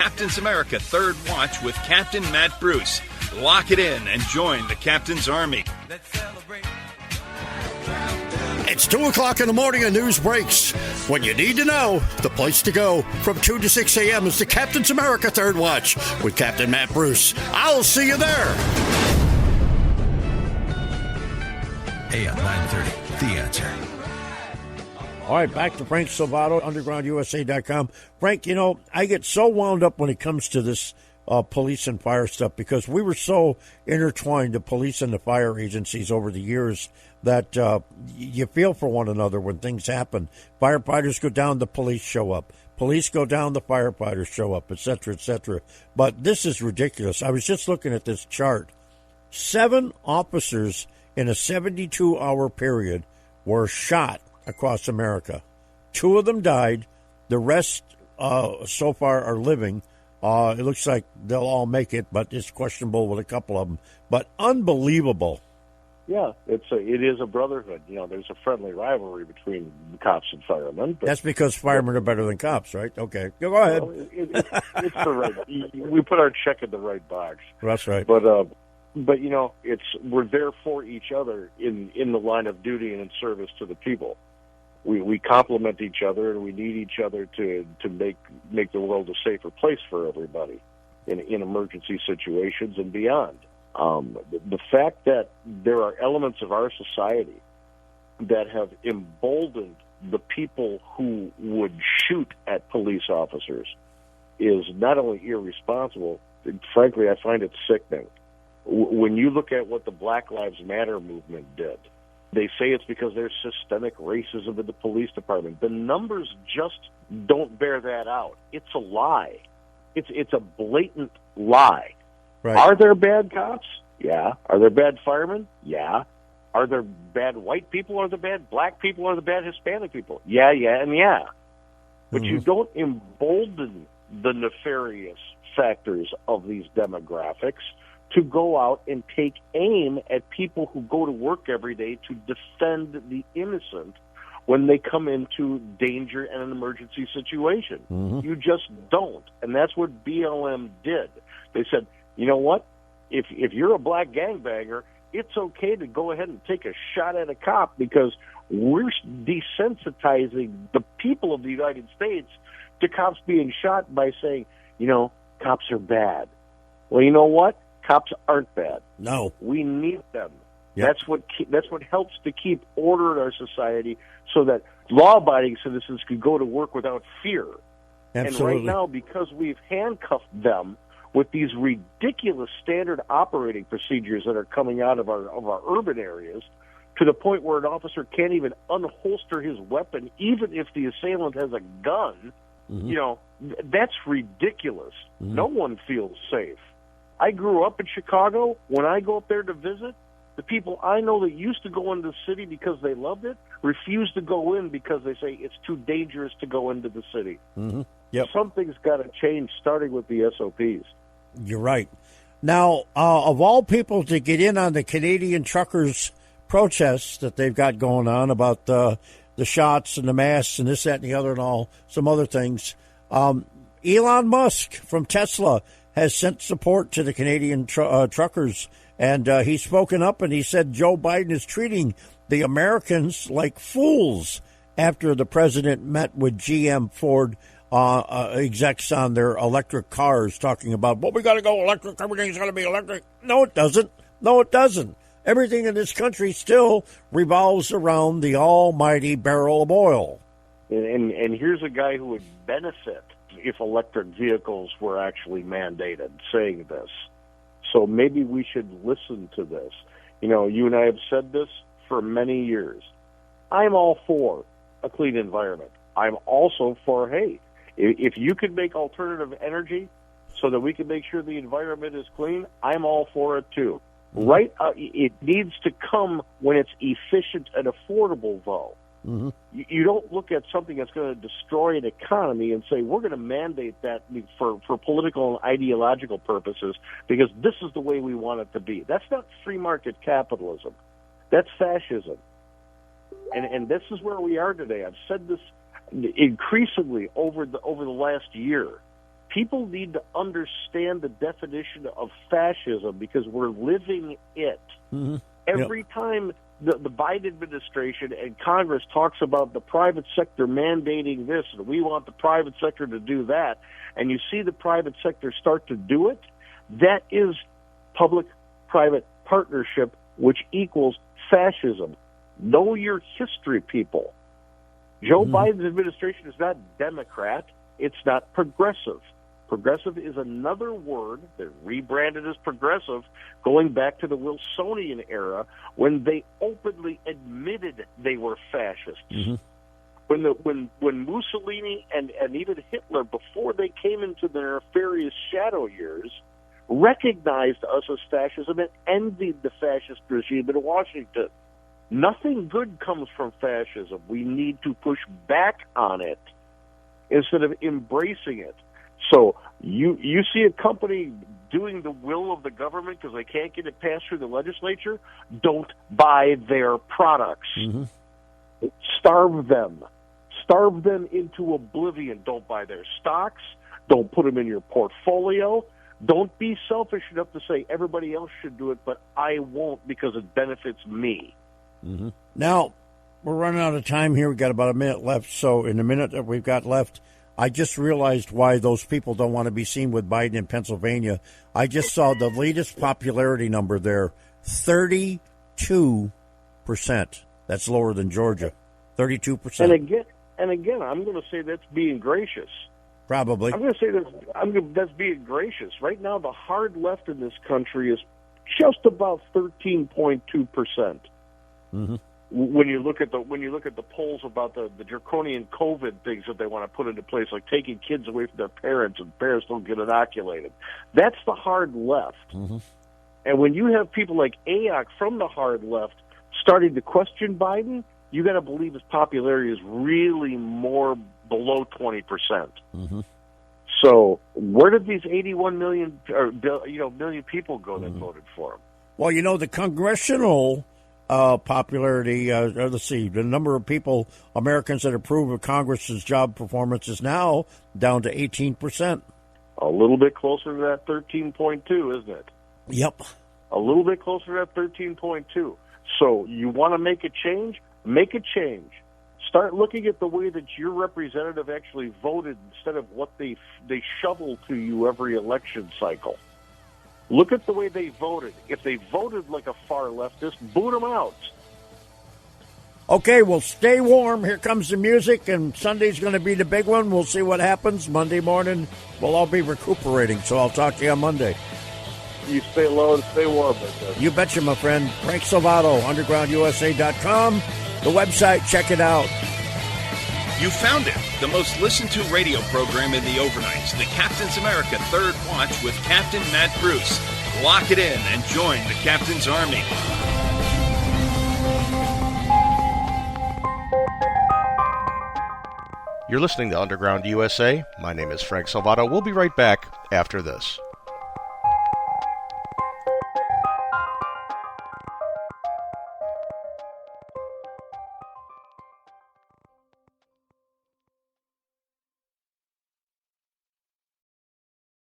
Captain's America Third Watch with Captain Matt Bruce. Lock it in and join the Captain's Army. Let's celebrate. It's 2 o'clock in the morning and news breaks. When you need to know, the place to go from 2 to 6 a.m. is the Captain's America Third Watch with Captain Matt Bruce. I'll see you there. AM 930, The Answer. All right, back to Frank Salvato, undergroundusa.com. Frank, you know, I get so wound up when it comes to this police and fire stuff because we were so intertwined, the police and the fire agencies over the years, that you feel for one another when things happen. Firefighters go down, the police show up. Police go down, the firefighters show up, et cetera, et cetera. But this is ridiculous. I was just looking at this chart. 7 officers in a 72-hour period were shot across America. 2 of them died. The rest so far are living. It looks like they'll all make it, but it's questionable with a couple of them. But unbelievable. Yeah, it is a brotherhood. You know, there's a friendly rivalry between cops and firemen. But, that's because firemen are better than cops, right? Okay, go ahead. Well, it's the right. We put our check in the right box. That's right. But you know, we're there for each other in the line of duty and in service to the people. We complement each other, and we need each other to make the world a safer place for everybody in emergency situations and beyond. The fact that there are elements of our society that have emboldened the people who would shoot at police officers is not only irresponsible, frankly, I find it sickening. When you look at what the Black Lives Matter movement did, they say it's because there's systemic racism in the police department. The numbers just don't bear that out. It's a lie. It's a blatant lie. Right. Are there bad cops? Yeah. Are there bad firemen? Yeah. Are there bad white people? Are there bad black people? Are there bad Hispanic people? Yeah, and yeah. But you don't embolden the nefarious factors of these demographics to go out and take aim at people who go to work every day to defend the innocent when they come into danger and an emergency situation. Mm-hmm. You just don't. And that's what BLM did. They said, you know what? If you're a black gangbanger, it's okay to go ahead and take a shot at a cop because we're desensitizing the people of the United States to cops being shot by saying, you know, cops are bad. Well, you know what? Cops aren't bad. No. We need them. Yep. That's what helps to keep order in our society so that law-abiding citizens can go to work without fear. Absolutely. And right now, because we've handcuffed them with these ridiculous standard operating procedures that are coming out of our urban areas, to the point where an officer can't even unholster his weapon, even if the assailant has a gun, you know, that's ridiculous. No one feels safe. I grew up in Chicago. When I go up there to visit, the people I know that used to go into the city because they loved it refuse to go in because they say it's too dangerous to go into the city. Mm-hmm. Yep. Something's got to change, starting with the SOPs. You're right. Now, of all people to get in on the Canadian truckers' protests that they've got going on about the shots and the masks and this, that, and the other and all, some other things, Elon Musk from Tesla has sent support to the Canadian truckers, and he's spoken up, and he said Joe Biden is treating the Americans like fools after the president met with GM Ford execs on their electric cars, talking about, well, we got to go electric, everything's going to be electric. No, it doesn't. No, it doesn't. Everything in this country still revolves around the almighty barrel of oil. And here's a guy who would benefit if electric vehicles were actually mandated, saying this. So maybe we should listen to this. You know, you and I have said this for many years. I'm all for a clean environment. I'm also for, hey, if you could make alternative energy so that we can make sure the environment is clean, I'm all for it too. Right? It needs to come when it's efficient and affordable, though. Mm-hmm. You don't look at something that's going to destroy an economy and say, we're going to mandate that for political and ideological purposes because this is the way we want it to be. That's not free market capitalism. That's fascism. And this is where we are today. I've said this increasingly over the last year. people need to understand the definition of fascism because we're living it. Mm-hmm. Every time the Biden administration and Congress talks about the private sector mandating this, and we want the private sector to do that, and you see the private sector start to do it, that is public-private partnership, which equals fascism. Know your history, people. Joe Biden's administration is not Democrat. It's not progressive. Progressive is another word that rebranded as progressive going back to the Wilsonian era when they openly admitted they were fascists. Mm-hmm. When Mussolini and even Hitler, before they came into their nefarious shadow years, recognized us as fascism and envied the fascist regime in Washington. Nothing good comes from fascism. We need to push back on it instead of embracing it. So you see a company doing the will of the government because they can't get it passed through the legislature, don't buy their products. Mm-hmm. Starve them. Starve them into oblivion. Don't buy their stocks. Don't put them in your portfolio. Don't be selfish enough to say everybody else should do it, but I won't because it benefits me. Mm-hmm. Now, we're running out of time here. We've got about a minute left. So in the minute that we've got left, I just realized why those people don't want to be seen with Biden in Pennsylvania. I just saw the latest popularity number there, 32%. That's lower than Georgia, 32%. And again, I'm going to say that's being gracious. Probably. I'm going to say that's being gracious. Right now, the hard left in this country is just about 13.2%. Mm-hmm. When you look at the polls about the draconian COVID things that they want to put into place, like taking kids away from their parents and parents don't get inoculated, that's the hard left. Mm-hmm. And when you have people like Ayok from the hard left starting to question Biden, you got to believe his popularity is really more below 20%. Mm-hmm. So where did these 81 million million people go that voted for him? Well, the congressional popularity, let's see, the number of people, Americans that approve of Congress's job performance is now down to 18%. A little bit closer to that 13.2, isn't it? Yep. A little bit closer to that 13.2. So you want to make a change? Make a change. Start looking at the way that your representative actually voted instead of what they shovel to you every election cycle. Look at the way they voted. If they voted like a far leftist, boot them out. Okay, well, stay warm. Here comes the music, and Sunday's going to be the big one. We'll see what happens. Monday morning, we'll all be recuperating, so I'll talk to you on Monday. You stay low and stay warm. You betcha, my friend. Frank Salvato, undergroundusa.com. The website, check it out. You found it, the most listened to radio program in the overnights, the Captain's America Third Watch with Captain Matt Bruce. Lock it in and join the Captain's Army. You're listening to Underground USA. My name is Frank Salvato. We'll be right back after this.